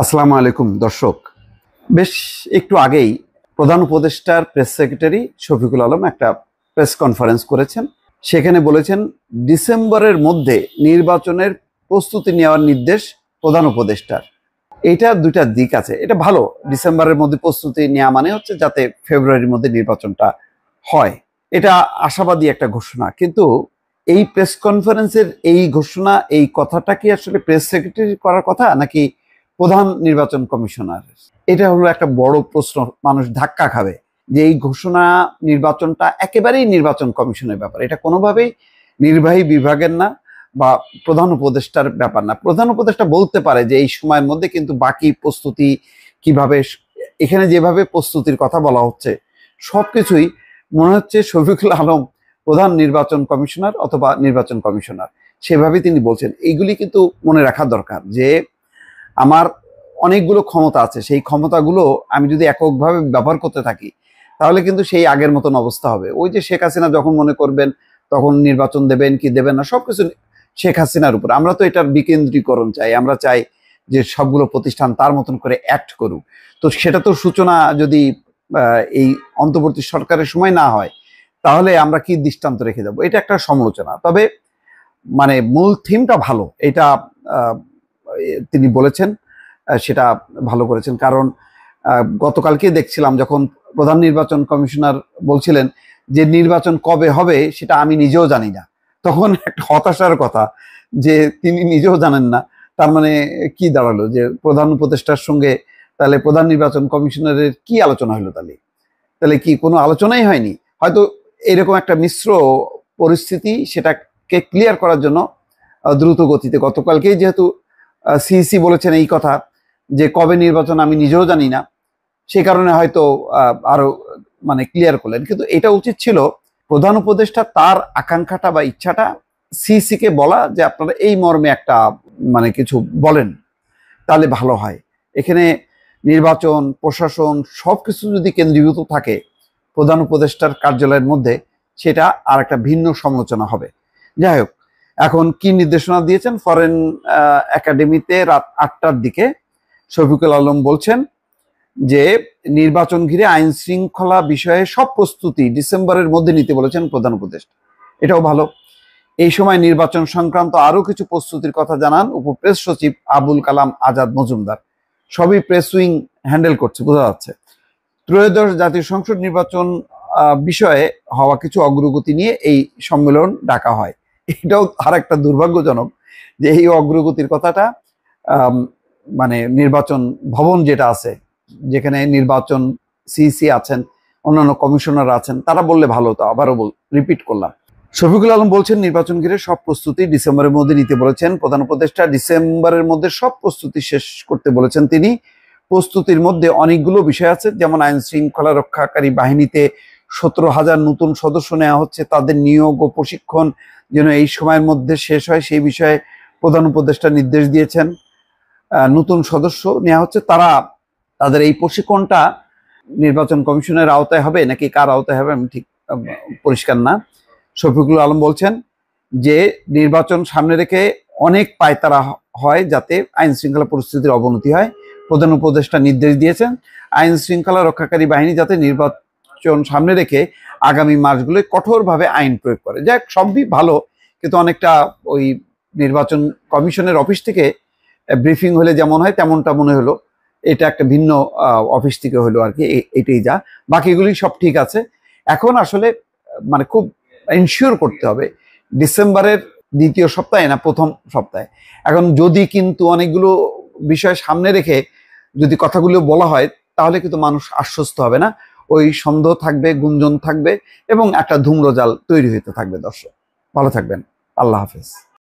আসসালামু আলাইকুম দর্শক। বেশ একটু আগেই প্রধান উপদেষ্টার প্রেস সেক্রেটারি শফিকুল আলম একটা প্রেস কনফারেন্স করেছেন। সেখানে বলেছেন ডিসেম্বরের মধ্যে নির্বাচনের প্রস্তুতি নেওয়ার নির্দেশ প্রধান উপদেষ্টার। এটা দুইটা দিক আছে, এটা ভালো। ডিসেম্বরের মধ্যে প্রস্তুতি নেওয়া মানে হচ্ছে যাতে ফেব্রুয়ারির মধ্যে নির্বাচনটা হয়, এটা আশাবাদী একটা ঘোষণা। কিন্তু এই প্রেস কনফারেন্সের এই ঘোষণা, এই কথাটা কি আসলে প্রেস সেক্রেটারি করার কথা নাকি প্রধান নির্বাচন কমিশনার? এটা হলো একটা বড় প্রশ্ন, মানুষ ধাক্কা খাবে যে এই ঘোষণা, নির্বাচনটা একেবারেই নির্বাচন কমিশনের ব্যাপার, এটা কোনোভাবেই নির্বাহী বিভাগের না বা প্রধান উপদেষ্টার ব্যাপার না। প্রধান উপদেষ্টা বলতে পারে যে এই সময়ের মধ্যে কিন্তু বাকি প্রস্তুতি কিভাবে, এখানে যেভাবে প্রস্তুতির কথা বলা হচ্ছে সবকিছুই মনে হচ্ছে শফিকুল আলম প্রধান নির্বাচন কমিশনার অথবা নির্বাচন কমিশনার সেভাবেই তিনি বলছেন। এইগুলি কিন্তু মনে রাখা দরকার যে আমার অনেকগুলো ক্ষমতা আছে, সেই ক্ষমতাগুলো আমি যদি এককভাবে ব্যবহার করতে থাকি তাহলে কিন্তু সেই আগের মতন অবস্থা হবে। ওই যে শেখ হাসিনা যখন মনে করবেন তখন নির্বাচন দেবেন কি দেবেন না সবকিছু শেখ হাসিনার উপর। আমরা তো এটার বিকেন্দ্রীকরণ চাই, আমরা চাই যে সবগুলো প্রতিষ্ঠান তার মতন করে অ্যাক্ট করুক। তো সেটা তো সূচনা যদি এই অন্তর্বর্তী সরকারের সময় না হয় তাহলে আমরা কি দৃষ্টান্ত রেখে যাবো? এটা একটা সমালোচনা। তবে মানে মূল থিমটা ভালো, এটা তিনি বলেছেন, সেটা ভালো করেছেন। কারণ গতকালকে দেখছিলাম যখন প্রধান নির্বাচন কমিশনার বলছিলেন যে নির্বাচন কবে হবে সেটা আমি নিজেও জানি না, তখন একটা হতাশার কথা যে তিনি নিজেও জানেন না। তার মানে কি দাঁড়ালো যে প্রধান উপদেষ্টার সঙ্গে তাহলে প্রধান নির্বাচন কমিশনারের কি আলোচনা হলো? তাহলে তাহলে কি কোনো আলোচনাই হয়নি? হয়তো এরকম একটা মিশ্র পরিস্থিতি, সেটাকে ক্লিয়ার করার জন্য দ্রুত গতিতে গতকালকেই যেহেতু সিইসি বলেছেন এই কথা যে কবে নির্বাচন আমি নিজেও জানি না, সেই কারণে হয়তো আরো মানে ক্লিয়ার করলেন। কিন্তু এটা উচিত ছিল প্রধান উপদেষ্টা তার আকাঙ্ক্ষাটা বা ইচ্ছাটা সিইসি কে বলা যে আপনারা এই মর্মে একটা মানে কিছু বলেন, তাহলে ভালো হয়। এখানে নির্বাচন, প্রশাসন সবকিছু যদি কেন্দ্রীভূত থাকে প্রধান উপদেষ্টার কার্যালয়ের মধ্যে, সেটা আর একটা ভিন্ন সমালোচনা হবে। যাই হোক, এখন কি নির্দেশনা দিয়েছেন? ফরেন একাডেমিতে রাত 8টার দিকে শফিকুল আলম বলছেন যে নির্বাচন ঘিরে আইন শৃঙ্খলা বিষয়ে সব প্রস্তুতি ডিসেম্বরের মধ্যে নিতে বলেছেন প্রধান উপদেষ্টা। এটাও ভালো। এই সময় নির্বাচন সংক্রান্ত আরো কিছু প্রস্তুতির কথা জানান উপপ্রেস সচিব আবুল কালাম আজাদ মজুমদার। সবই প্রেস উইং হ্যান্ডেল করছে, বোঝা যাচ্ছে। ত্রয়োদশ জাতীয় সংসদ নির্বাচন বিষয়ে হওয়া কিছু অগ্রগতি নিয়ে এই সম্মেলন ডাকা হয়। এটাও আর একটা দুর্ভাগ্যজনক যে এই অগ্রগতির কথাটা মানে নির্বাচন ভবন যেটা আছে, যেখানে নির্বাচন সিইসি আছেন, অন্যান্য কমিশনার আছেন, তারা বললে ভালো হতো। আবারও রিপিট করলাম, শফিকুল আলম বলছেন নির্বাচন ঘিরে সব প্রস্তুতি ডিসেম্বরের মধ্যে নিতে বলেছেন প্রধান উপদেষ্টা। ডিসেম্বরের মধ্যে সব প্রস্তুতি শেষ করতে বলেছেন তিনি। প্রস্তুতির মধ্যে অনেকগুলো বিষয় আছে, যেমন আইন শৃঙ্খলা রক্ষাকারী বাহিনীতে 17,000 নতুন সদস্য নেওয়া হচ্ছে, তাদের নিয়োগ ও প্রশিক্ষণ যেন এই সময়ের মধ্যে শেষ হয় সেই বিষয়ে প্রধান উপদেষ্টা নির্দেশ দিয়েছেন। নতুন সদস্য নেওয়া হচ্ছে, তাদের এই প্রশিক্ষণটা নির্বাচন কমিশনের আওতায় হবে নাকি কার আওতায় হবে আমি ঠিক পরিষ্কার না। শফিকুল আলম বলছেন যে নির্বাচন সামনে রেখে অনেক পায়তারা হয় যাতে আইন শৃঙ্খলা পরিস্থিতির অবনতি হয়। প্রধান উপদেষ্টা নির্দেশ দিয়েছেন আইন শৃঙ্খলা রক্ষাকারী বাহিনী যাতে নির্বাচন সামনে রেখে আগামী মাসগুলোয় কঠোরভাবে আইন প্রয়োগ করে। যাক, সবই ভালো, কিন্তু অনেকটা ওই নির্বাচন কমিশনের অফিস থেকে ব্রিফিং হলে যেমন হয় তেমনটা মনে হলো, এটা একটা ভিন্ন অফিস থেকে হলো আর কি। এটাই যা, বাকিগুলি সব ঠিক আছে। এখন আসলে মানে খুব এনশিওর করতে হবে ডিসেম্বরের দ্বিতীয় সপ্তাহে না প্রথম সপ্তাহে। এখন যদি কিন্তু অনেকগুলো বিষয় সামনে রেখে যদি কথাগুলো বলা হয় তাহলে কিন্তু মানুষ আশ্বস্ত হবে না, ওই সন্দেহ থাকবে, গুঞ্জন থাকবে এবং একটা ধূম্রজাল তৈরি হতে থাকবে। দর্শক ভালো থাকবেন, আল্লাহ হাফেজ।